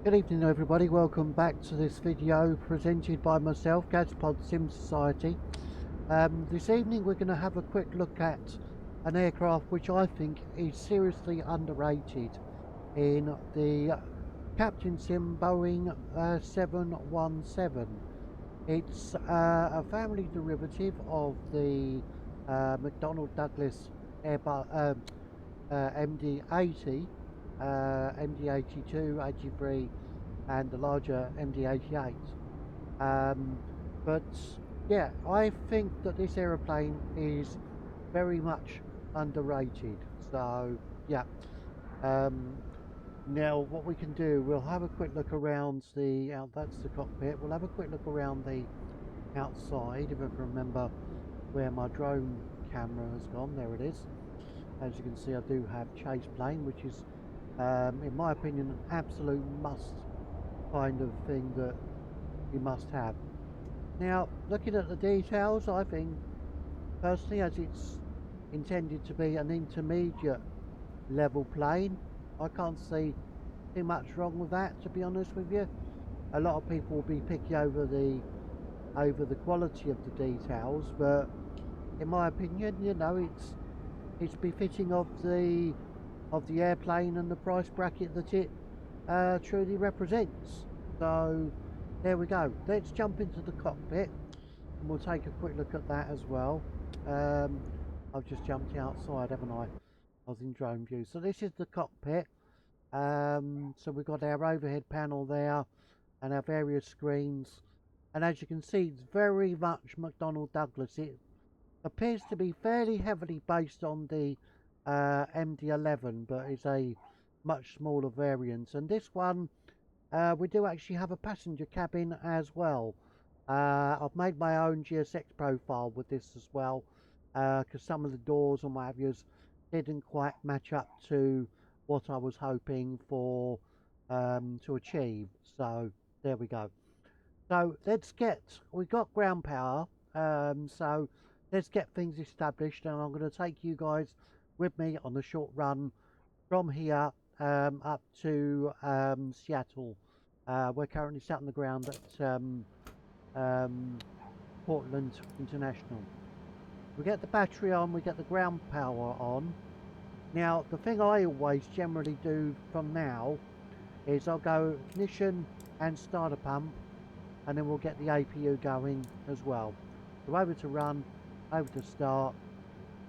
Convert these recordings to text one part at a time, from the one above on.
Good evening everybody, welcome back to this video presented by myself, Captain Sim Society. This evening we're going to have a quick look at an aircraft which I think is seriously underrated in the Captain Sim Boeing 717. It's a family derivative of the McDonnell Douglas Airbus MD-80, MD-82, 83 and the larger MD-88. But yeah, I think that this aeroplane is very much underrated. So yeah, now what we can do, we'll have a quick look around the, that's the cockpit, we'll have a quick look around the outside, if I can remember where my drone camera has gone. There it is. As you can see, I do have chase plane, which is in my opinion an absolute must kind of thing that you must have. Now looking at the details, I think personally, as it's intended to be an intermediate level plane, I can't see too much wrong with that, to be honest with you. A lot of people will be picky over the quality of the details, but in my opinion, you know, it's befitting of the airplane and the price bracket that it truly represents. So there we go. Let's jump into the cockpit and we'll take a quick look at that as well. I've just jumped outside, haven't I? I was in drone view. So this is the cockpit. So we've got our overhead panel there and our various screens. And as you can see, it's very much McDonnell Douglas. It appears to be fairly heavily based on the MD-11, but it's a much smaller variant. And this one, we do actually have a passenger cabin as well. I've made my own GSX profile with this as well, because some of the doors and what have you didn't quite match up to what I was hoping for to achieve. So there we go. So we've got ground power, so let's get things established, and I'm going to take you guys with me on a short run from here up to Seattle. We're currently sat on the ground at Portland International. We get the battery on, we get the ground power on. Now the thing I always generally do from now is I'll go ignition and starter pump, and then we'll get the APU going as well. So over to run, over to start,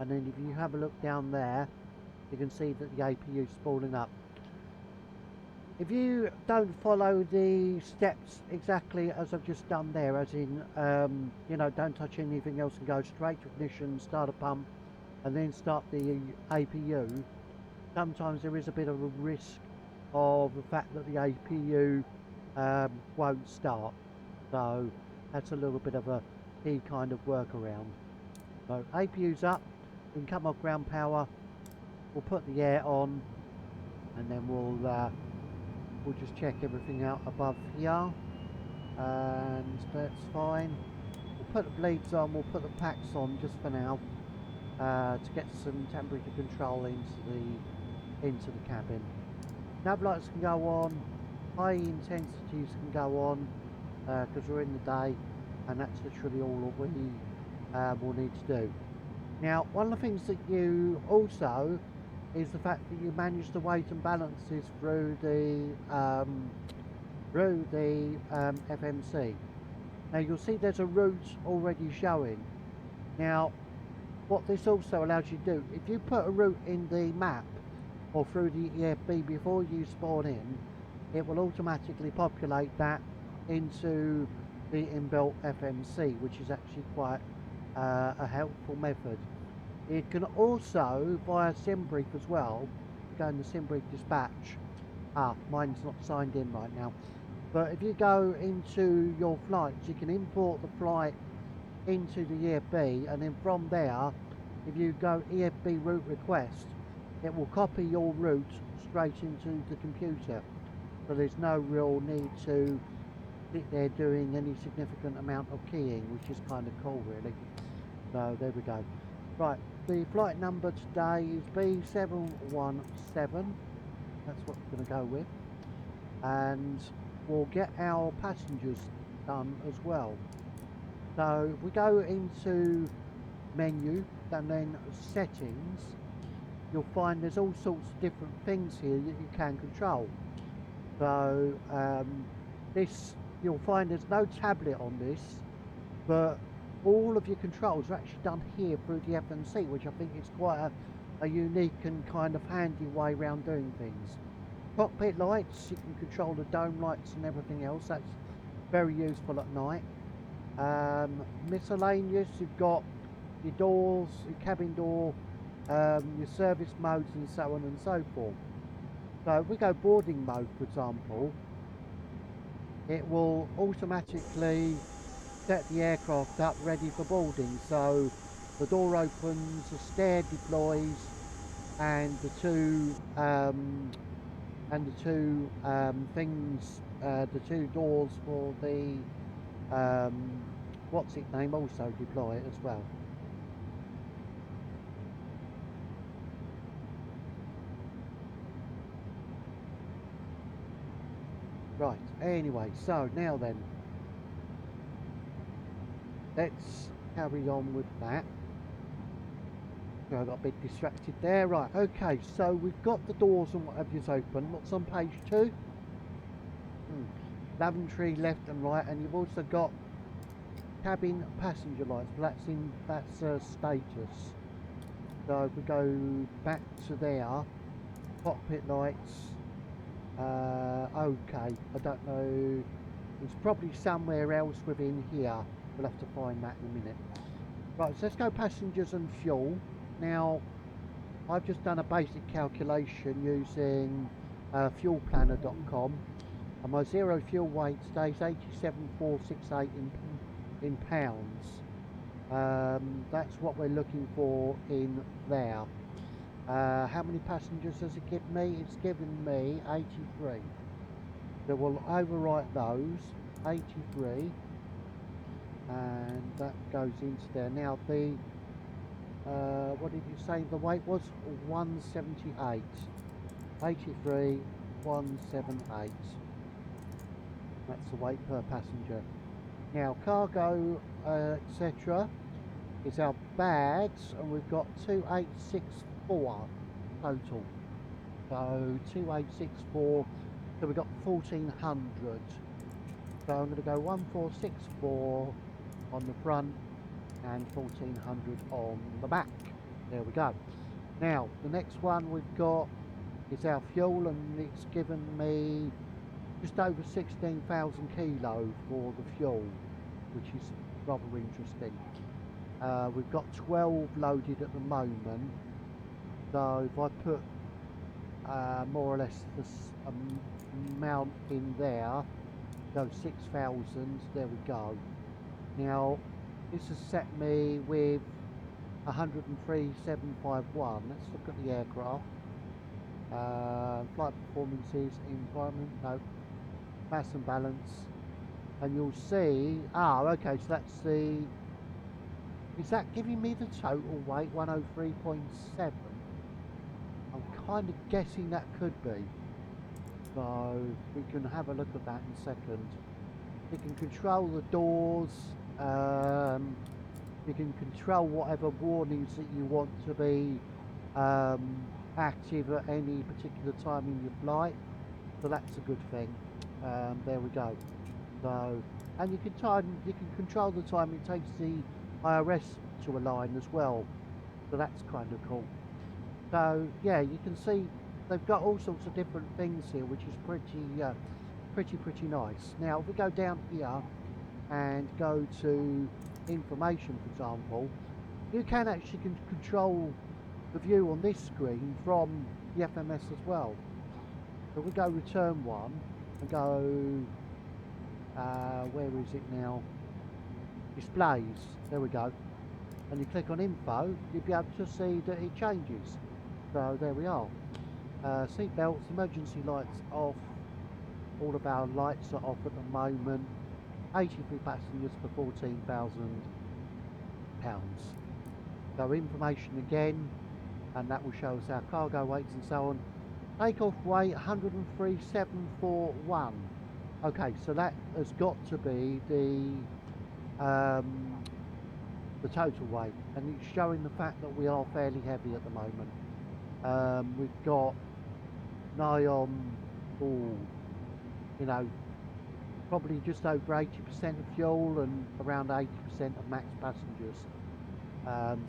and then if you have a look down there, you can see that the APU is spooling up. If you don't follow the steps exactly as I've just done there, as in, you know, don't touch anything else and go straight to ignition, start a pump, and then start the APU, sometimes there is a bit of a risk of the fact that the APU won't start. So that's a little bit of a key kind of workaround. So APU's up, we can come off ground power, we'll put the air on, and then we'll just check everything out above here, and that's fine. We'll put the bleeds on, we'll put the packs on just for now, to get some temperature control into the cabin. Nav lights can go on, high intensities can go on, because we're in the day, and that's literally all that we will need to do. Now, one of the things that you also is the fact that you manage the weight and balances through the FMC. Now you'll see there's a route already showing. Now, what this also allows you to do, if you put a route in the map or through the EFB before you spawn in, it will automatically populate that into the inbuilt FMC, which is actually quite a helpful method. It can also, via SimBrief as well, go in the SimBrief dispatch. Mine's not signed in right now. But if you go into your flights, you can import the flight into the EFB, and then from there, if you go EFB route request, it will copy your route straight into the computer. So there's no real need to sit there doing any significant amount of keying, which is kind of cool really. So there we go. Right, the flight number today is B717. That's what we're going to go with. and we'll get our passengers done as well. So if we go into menu and then settings, you'll find there's all sorts of different things here that you can control. So this, you'll find there's no tablet on this, but all of your controls are actually done here through the FMC, which I think is quite a unique and kind of handy way around doing things. Cockpit lights, you can control the dome lights and everything else. That's very useful at night. Miscellaneous, you've got your doors, your cabin door, your service modes and so on and so forth. So if we go boarding mode, for example, it will automatically set the aircraft up ready for boarding. So the door opens, the stair deploys, and the two the two doors for the what's it name also deploy it as well. Right, anyway, so now then, let's carry on with that. So I got a bit distracted there. Right, okay, so we've got the doors and what have you's open. What's on page 2? Lavatory left and right, and you've also got cabin passenger lights, but that's status. So if we go back to there, cockpit lights, okay, I don't know, it's probably somewhere else within here. We'll have to find that in a minute. Right, so let's go passengers and fuel. Now, I've just done a basic calculation using fuelplanner.com, and my zero fuel weight stays 87,468 in pounds. That's what we're looking for in there. How many passengers does it give me? It's given me 83. So we'll overwrite those, 83, and that goes into there. Now the what did you say the weight was? 178. 83, 178. That's the weight per passenger. Now cargo, etc. is our bags, and we've got 2864 total. So 2864. So we've got 1400. So I'm going to go 1464 on the front and 1400 on the back. There we go. Now the next one we've got is our fuel, and it's given me just over 16,000 kilo for the fuel, which is rather interesting. We've got 12 loaded at the moment, so if I put more or less this amount in there, go 6,000, there we go. Now this has set me with 103,751. Let's look at the aircraft. Flight performances, environment, no, mass and balance, and you'll see, okay, so that's the, is that giving me the total weight, 103.7? I'm kind of guessing that could be, so we can have a look at that in a second. You can control the doors, you can control whatever warnings that you want to be active at any particular time in your flight, so that's a good thing. There we go. So, and you can control the time it takes the IRS to align as well, so that's kind of cool. So yeah, you can see they've got all sorts of different things here, which is pretty nice. Now if we go down here and go to information, for example, you can actually control the view on this screen from the FMS as well. So we go return one and go, where is it now? Displays, there we go. And you click on info, you'll be able to see that it changes. So there we are. Seat belts, emergency lights off. All of our lights are off at the moment. 83 passengers for £14,000. So information again, and that will show us our cargo weights and so on. Takeoff weight 103,741. Okay, so that has got to be the total weight, and it's showing the fact that we are fairly heavy at the moment. We've got nigh on, you know, probably just over 80% of fuel and around 80% of max passengers.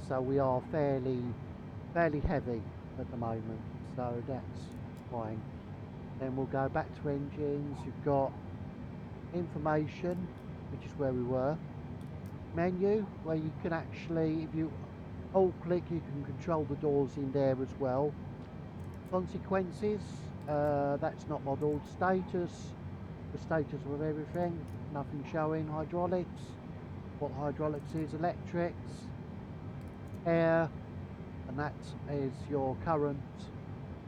So we are fairly heavy at the moment, so that's fine. Then we'll go back to engines. You've got information, which is where we were. Menu, where you can actually, if you alt click, you can control the doors in there as well. Consequences, that's not modeled. Status, the status of everything, nothing showing. Hydraulics, what hydraulics is. Electrics, air, and that is your current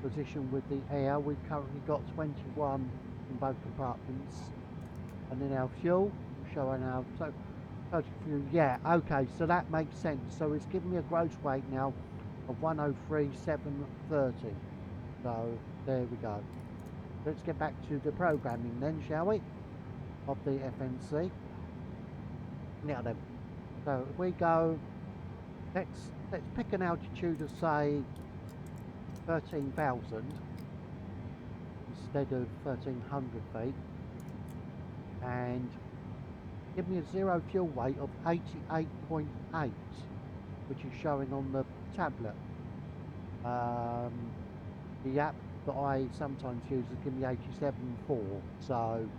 position with the air. We've currently got 21 in both compartments. And then our fuel, showing our total fuel. Yeah, okay, so that makes sense. So it's giving me a gross weight now of 103,730. So there we go. Let's get back to the programming then, shall we, of the FNC. Now then, so if we go, let's pick an altitude of say 13,000 instead of 1,300 feet, and give me a zero fuel weight of 88.8, which is showing on the tablet. The app that I sometimes use is giving me 87.4, so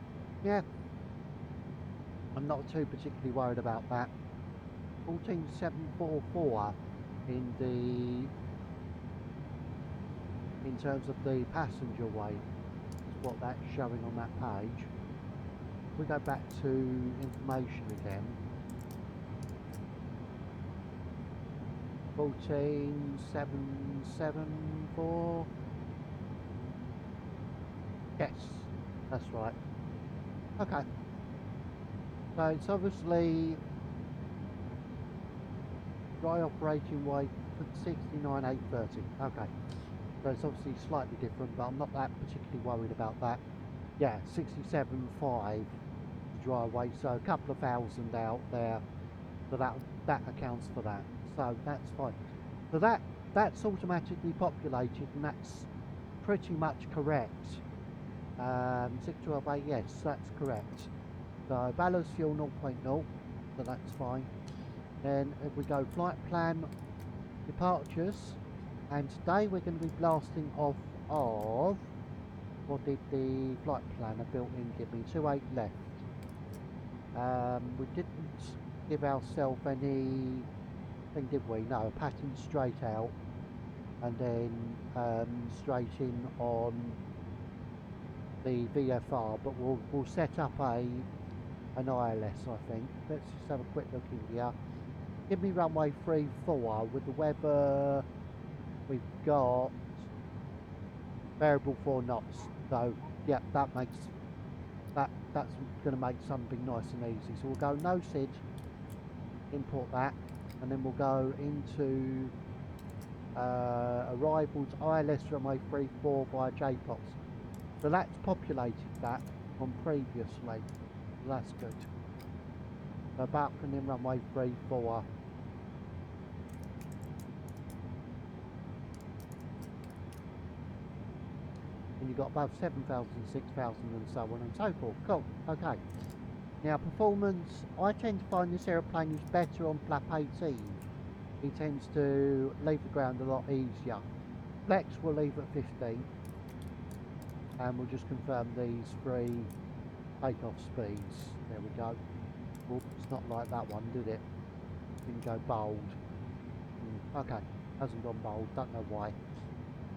yeah, I'm not too particularly worried about that. 14,744 in terms of the passenger weight is what that's showing on that page. We go back to information again. 14,774. Yes, that's right. Okay. So it's obviously dry operating weight for 69,830. Okay. So it's obviously slightly different, but I'm not that particularly worried about that. Yeah, 67.5 dry weight, so a couple of thousand out there. So that accounts for that. So that's fine. So that's automatically populated, and that's pretty much correct. 612.8, yes, that's correct. So ballast fuel 0.0, so that's fine. Then if we go flight plan departures, and today we're going to be blasting off of, what did the flight planner built in give me? 28 left. We didn't give ourselves any thing, did we? No, pattern straight out, and then straight in on the VFR, but we'll set up an ILS, I think. Let's just have a quick look in here. Give me runway 34 with the weather. We've got variable 4 knots. So yeah, that's going to make something nice and easy. So we'll go no SID, import that, and then we'll go into arrivals ILS runway 34 via JPOTS. So that's populated that from previously. So that's good. So back and then runway 34. And you've got above 7,000, 6,000 and so on and so forth. Cool, okay. Now performance, I tend to find this aeroplane is better on flap 18. He tends to leave the ground a lot easier. Flex will leave at 15. And we'll just confirm these 3 takeoff speeds. There we go. Oops, it's not like that one, did it? Didn't go bold. Okay, hasn't gone bold, don't know why.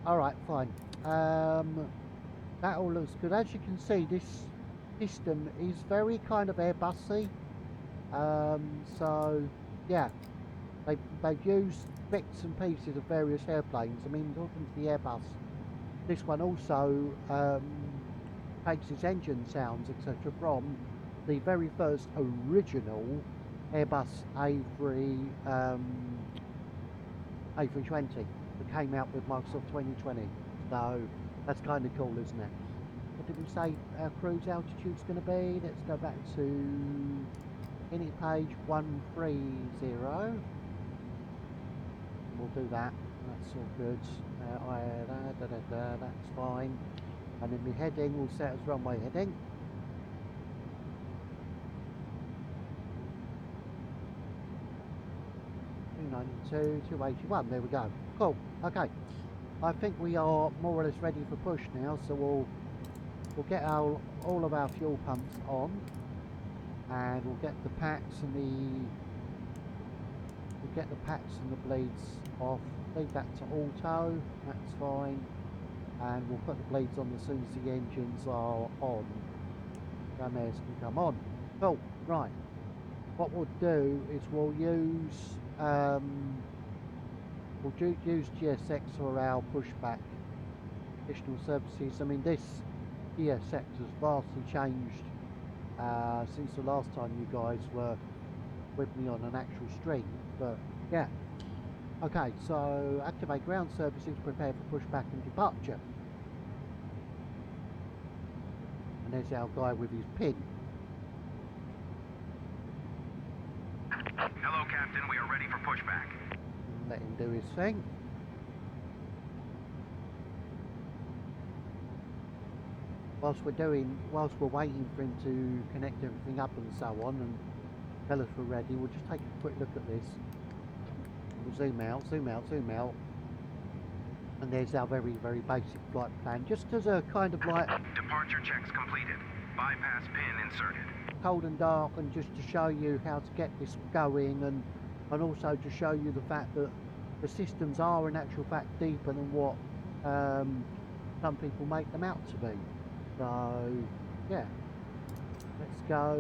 Alright, fine. That all looks good. As you can see, this system is very kind of Airbusy. So yeah, they've used bits and pieces of various airplanes. I mean, talking to the Airbus, this one also takes its engine sounds, etc., from the very first original Airbus A320 that came out with Microsoft 2020. So That's kind of cool, isn't it? What did we say our cruise altitude's going to be? Let's go back to init page 130. We'll do that. That's all good. That's fine. And then the heading will set as runway heading. 292, 281. There we go. Cool. Okay. I think we are more or less ready for push now. So we'll get all of our fuel pumps on, and we'll get the packs and the bleeds off. Leave that to auto. That's fine. And we'll put the bleeds on as soon as the engines are on. Ramirez can come on. Cool. Right. What we'll do is we'll use GSX for our pushback additional services. I mean, this GSX has vastly changed since the last time you guys were with me on an actual stream, but yeah. Okay, so activate ground services, prepare for pushback and departure. And there's our guy with his pin. Hello, Captain. We are ready for pushback. Let him do his thing. Whilst we're waiting for him to connect everything up and so on and tell us we're ready, we'll just take a quick look at this. We'll zoom out, and there's our very, very basic flight plan, just as a kind of like Departure checks completed. Bypass pin inserted. cold and dark, and just to show you how to get this going, and also to show you the fact that the systems are in actual fact deeper than what some people make them out to be. So yeah, let's go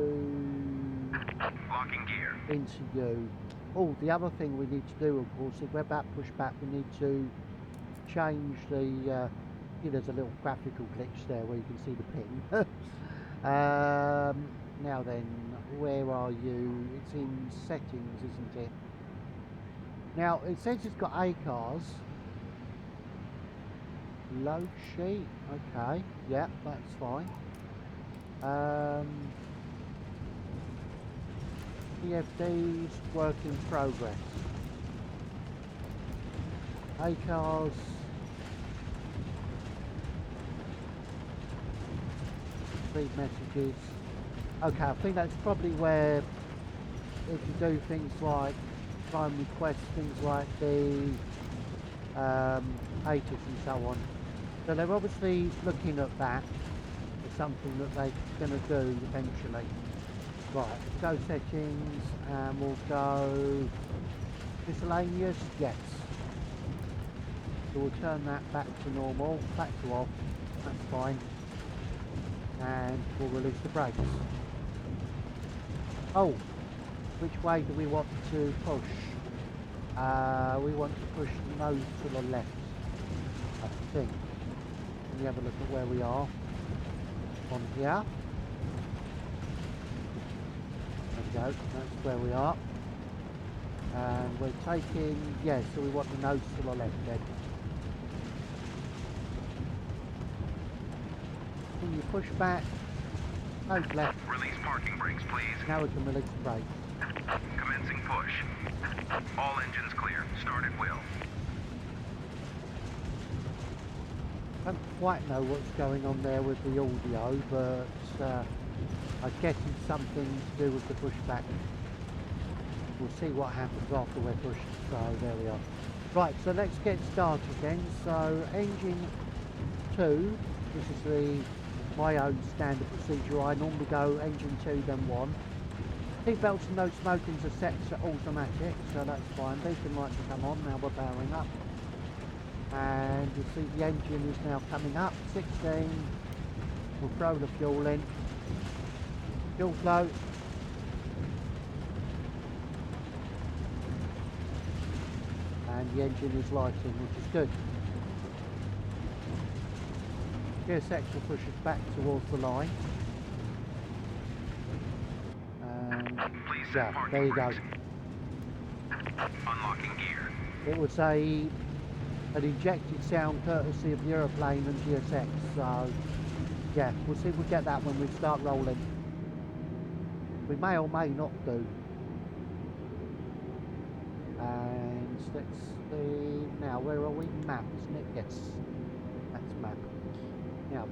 Locking gear. into you. Oh, the other thing we need to do, of course, if we're about pushback, we need to change the there's a little graphical glitch there where you can see the pin. Now then, where are you? It's in settings, isn't it? Now it says it's got ACARS. Load sheet. Okay, yeah, that's fine. PFD's work in progress. ACARS. Read messages. Okay, I think that's probably where if you do things like try and request things like the ATIS and so on. So they're obviously looking at that as something that they're going to do eventually. Right, go settings, and we'll go miscellaneous, yes. So we'll turn that back to normal, back to off, that's fine. And we'll release the brakes. Oh, which way do we want to push? We want to push nose to the left, I think. Let me have a look at where we are on here. There we go, that's where we are. And we're taking, yeah, so we want the nose to the left then. When you push back, nose left. Release parking brakes, please. Now we can release the brakes. Commencing push. All engines clear. Start at will. I don't quite know what's going on there with the audio, but I guess it's something to do with the pushback. We'll see what happens after we're pushed. So there we are. Right, so let's get started then. So engine 2, this is my own standard procedure. I normally go engine 2 then 1. Seat belts and no smoking's are set to automatic, so that's fine. Beacon lights will come on, now we're powering up. And you see the engine is now coming up, 16. We'll throw the fuel in. Fuel flow. And the engine is lighting, which is good. GSX will push us back towards the line. Please set Yeah, parking there you go. brakes. Unlocking gear. It was a an injected sound courtesy of the aeroplane and GSX. So yeah, we'll see if we get that when we start rolling. We may or may not do. And let's see now, where are we? Map, isn't it? Yes, that's map. Now,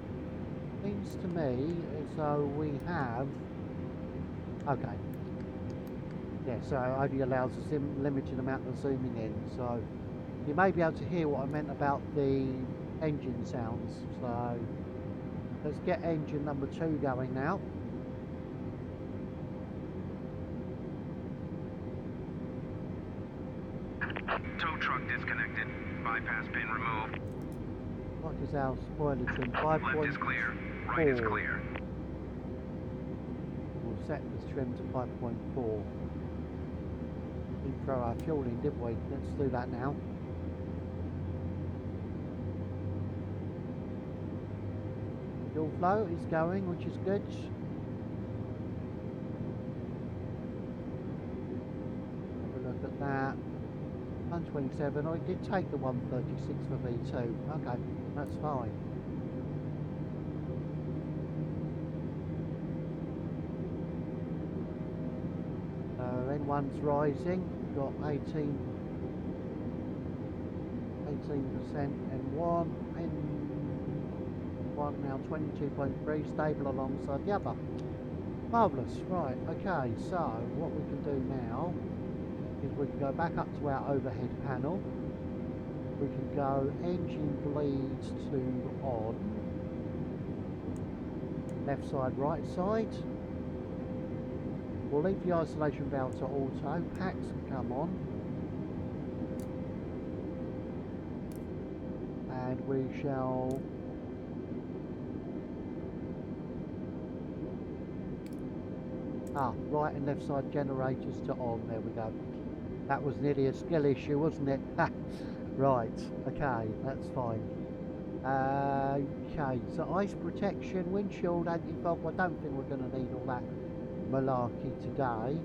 seems to me as though we have. Okay. Yeah, so it only allows a limited amount of zooming in. So you may be able to hear what I meant about the engine sounds. So let's get engine number 2 going now. Tow truck disconnected. Bypass pin removed. What is our spoiler trim? Left is clear. Right is 5.4. clear. We'll set the trim to 5.4. We throw our fuel in, didn't we? Let's do that now. Fuel flow is going, which is good. Have a look at that. 127. Oh, it did take the 136 for V2. Okay, that's fine. N1's rising. We've got 18% N1. N1 now 22.3, stable alongside the other. Marvellous. Right, okay, so what we can do now is we can go back up to our overhead panel. We can go engine bleeds to on. Left side, right side. We'll leave the isolation valve to auto. Packs can come on. And we shall right and left side generators to on. There we go. That was nearly a skill issue, wasn't it? Right, okay, that's fine. Okay, so ice protection, windshield, anti-fog. I don't think we're going to need all that malarkey today.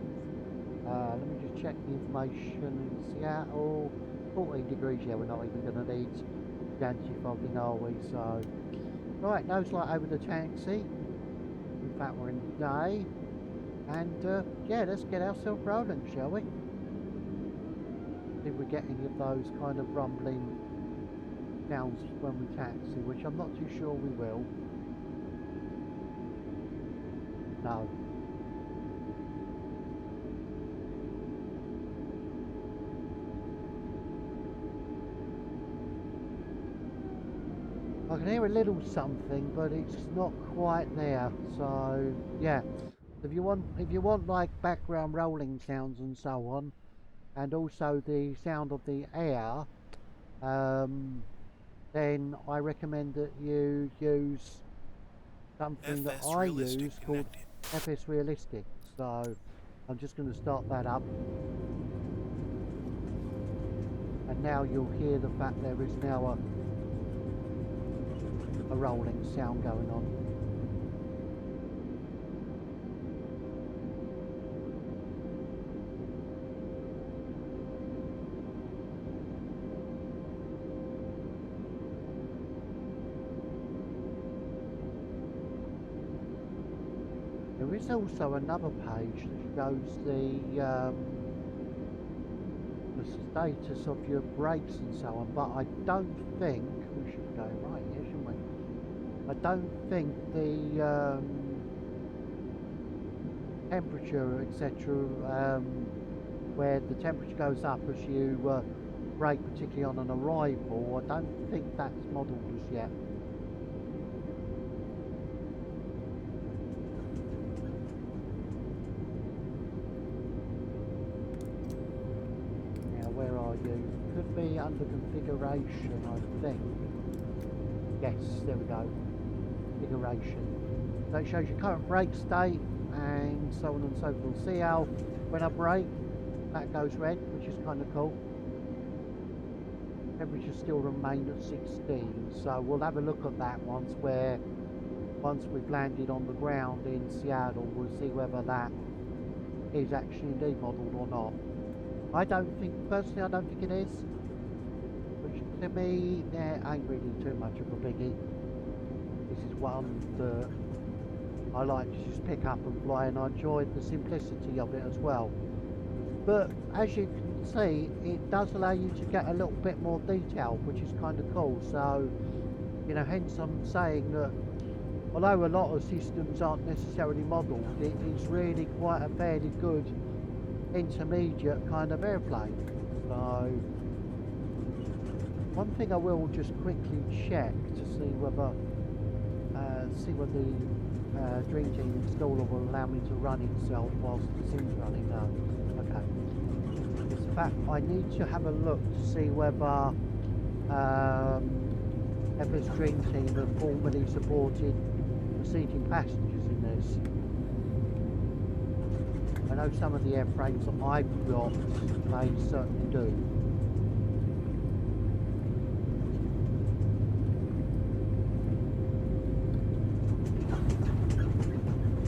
Let me just check the information in Seattle. 14 degrees, yeah, we're not even going to need the anti-fogging, are we? So, right, nose light over the taxi. In fact, we're in the day. And, yeah, let's get ourselves rolling, shall we? See if we get any of those kind of rumbling sounds when we taxi, which I'm not too sure we will. No. I can hear a little something, but it's not quite there. So yeah, if you want like background rolling sounds and so on, and also the sound of the air, then I recommend that you use something that I use called FS Realistic. So I'm just going to start that up, and now you'll hear the fact there is now a rolling sound going on. There is also another page that shows the status of your brakes and so on, but I don't think we should go right here, shouldn't we? I don't think the temperature, etc., where the temperature goes up as you brake, particularly on an arrival, I don't think that's modelled as yet. Now, where are you? Could be under configuration, I think. Yes, there we go. Configuration. So it shows your current brake state and so on and so forth. See how when I brake that goes red, which is kind of cool. Temperature still remain at 16, so we'll have a look at that once we've landed on the ground in Seattle. We'll see whether that is actually indeed modelled or not. I don't think, personally I don't think it is, which to me, there ain't really too much of a biggie. This is one that I like to just pick up and fly, and I enjoy the simplicity of it as well. But as you can see, it does allow you to get a little bit more detail, which is kind of cool. So, you know, hence I'm saying that although a lot of systems aren't necessarily modelled, it is really quite a fairly good intermediate kind of airplane. So, one thing I will just quickly check to see whether the Dream Team installer will allow me to run itself whilst the sim's running. No. Okay. It's the fact I need to have a look to see whether FS Dream Team have formally supported seating passengers in this. I know some of the airframes that I've got, they certainly do.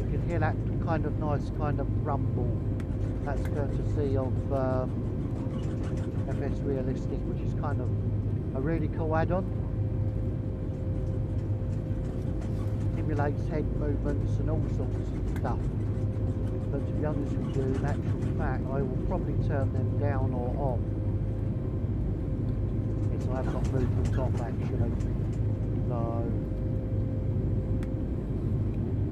You can hear that kind of nice kind of rumble. That's courtesy of FS Realistic, which is kind of a really cool add-on. Simulates head movements and all sorts of stuff. But to be honest with you, in actual fact, I will probably turn them down or off. Yes, I have got movement off actually. So,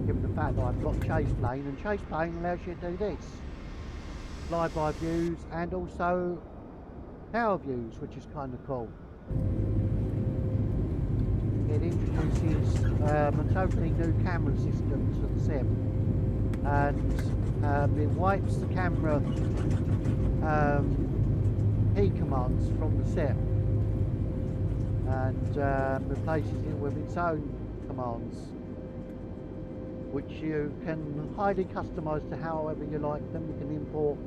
given the fact that I've got chase plane, and chase plane allows you to do this. Flyby views and also tower views, which is kind of cool. It introduces a totally new camera system to the sim, and it wipes the camera key commands from the sim and replaces it with its own commands, which you can highly customise to however you like them. You can import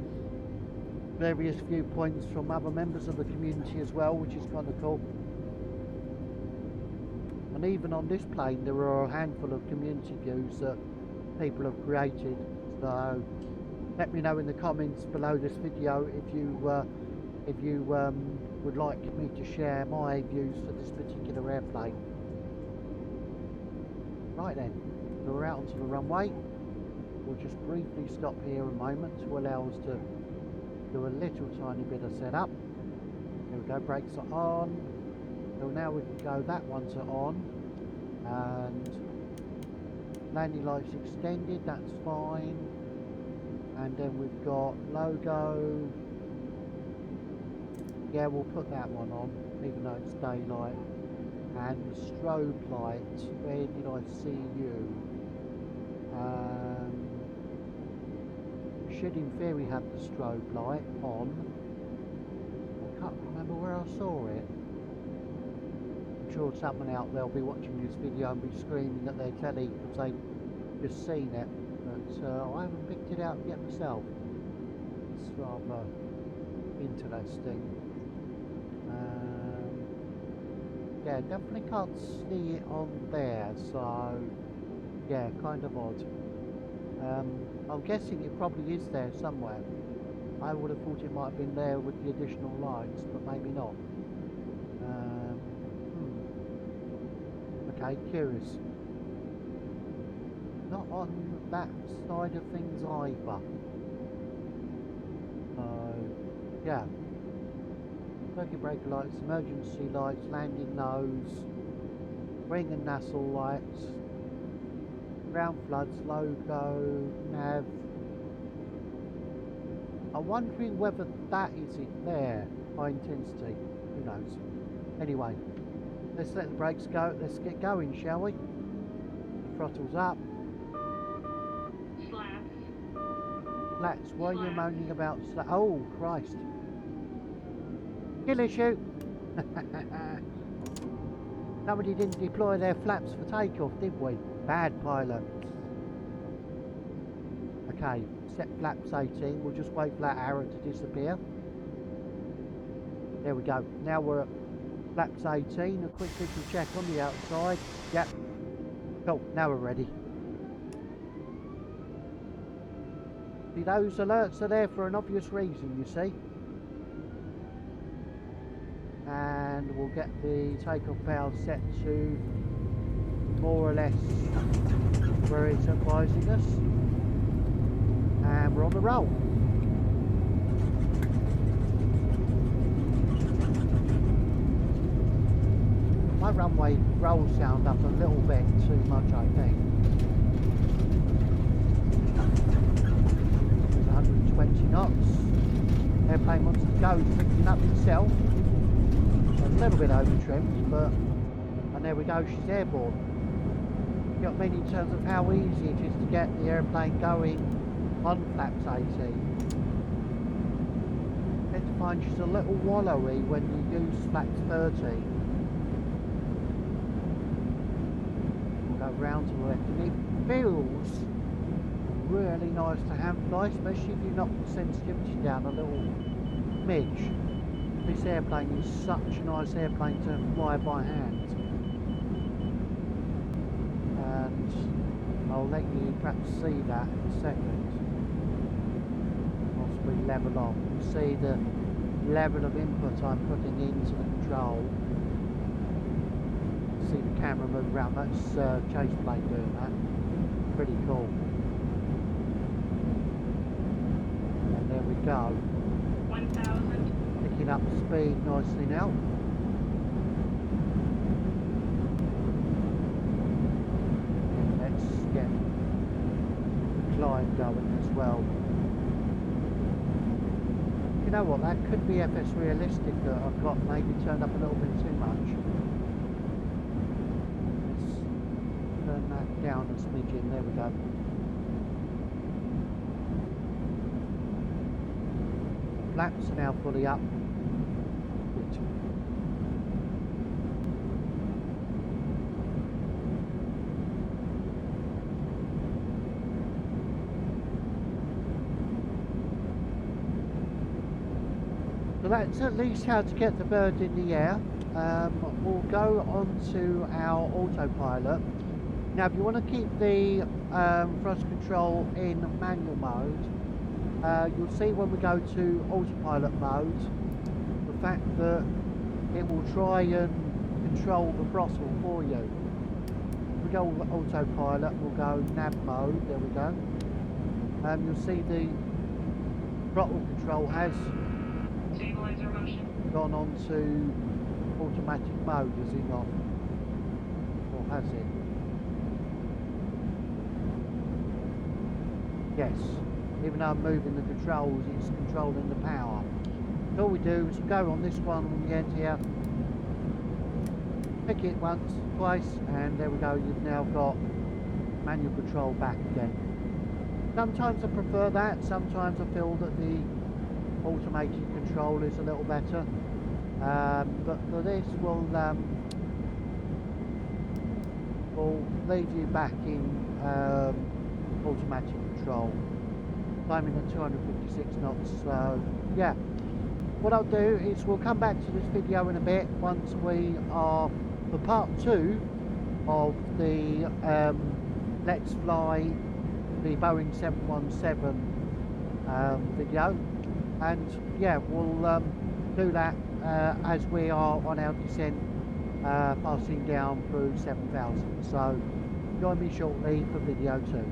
various viewpoints from other members of the community as well, which is kind of cool. And even on this plane, there are a handful of community views that people have created. So let me know in the comments below this video if you would like me to share my views for this particular airplane. Right then, so we're out onto the runway. We'll just briefly stop here a moment to allow us to do a little tiny bit of setup. There we go, brakes are on. So now we can go, that one's on, and landing lights extended, that's fine. And then we've got logo. Yeah, we'll put that one on, even though it's daylight. And strobe light, where did I see you? Should in theory have the strobe light on. I can't remember where I saw it. I'm sure someone out there will be watching this video and be screaming at their telly because they've just seen it, but I haven't picked it out yet myself. It's rather interesting. Yeah, definitely can't see it on there, so yeah, kind of odd. I'm guessing it probably is there somewhere. I would have thought it might have been there with the additional lines, but maybe not. Okay, curious. Not on that side of things either. Yeah. Circuit breaker lights, emergency lights, landing nose, wing and nacelle lights, ground floods, logo, nav. I'm wondering whether that is it there, high intensity, who knows. Anyway, let's let the brakes go, let's get going, shall we? Throttle's up. Flats, why are you moaning about oh, Christ. Kill issue! Somebody didn't deploy their flaps for takeoff, did we? Bad pilot. Okay, set flaps 18. We'll just wait for that arrow to disappear. There we go. Now we're at flaps 18. A quick little check on the outside. Yep. Cool, now we're ready. See, those alerts are there for an obvious reason, you see. and we'll get the takeoff power set to more or less where it's advising us, and we're on the roll. My runway roll sound up a little bit too much, I think. It's 120 knots. Airplane wants to go, it's picking up itself. A little bit over trimmed, but and there we go, she's airborne. You know what I mean, in terms of how easy it is to get the airplane going on flaps 18. I tend to find she's a little wallowy when you use flaps 30. Round to the left, and it feels really nice to hand fly, especially if you knock the sensitivity down a little midge. This airplane is such a nice airplane to fly by hand, and I'll let you perhaps see that in a second once we level off. You see the level of input I'm putting into the control. See the camera move around. That's chase plane doing that. Pretty cool. And there we go. 1,000. Picking up the speed nicely now. And let's get the climb going as well. You know what? That could be FS realistic that I've got maybe turned up a little bit too much. Turn that down a smidgen, there we go. Flaps are now fully up. Good. So that's at least how to get the bird in the air. We'll go on to our autopilot. Now, if you want to keep the thrust control in manual mode, you'll see when we go to autopilot mode, the fact that it will try and control the throttle for you. If we go autopilot, we'll go nav mode, there we go. You'll see the throttle control has Stabilizer motion. gone on to automatic mode, has it not? Or has it? Yes, even though I'm moving the controls, it's controlling the power. So all we do is go on this one on the end here, pick it once, twice, and there we go, you've now got manual control back again. Sometimes I prefer that, sometimes I feel that the automated control is a little better. But for this, we'll leave you back in automatic control, climbing at 256 knots. So yeah, what I'll do is we'll come back to this video in a bit once we are for part 2 of the Let's Fly the Boeing 717 video, and yeah, we'll do that as we are on our descent, passing down through 7,000. So join me shortly for video 2.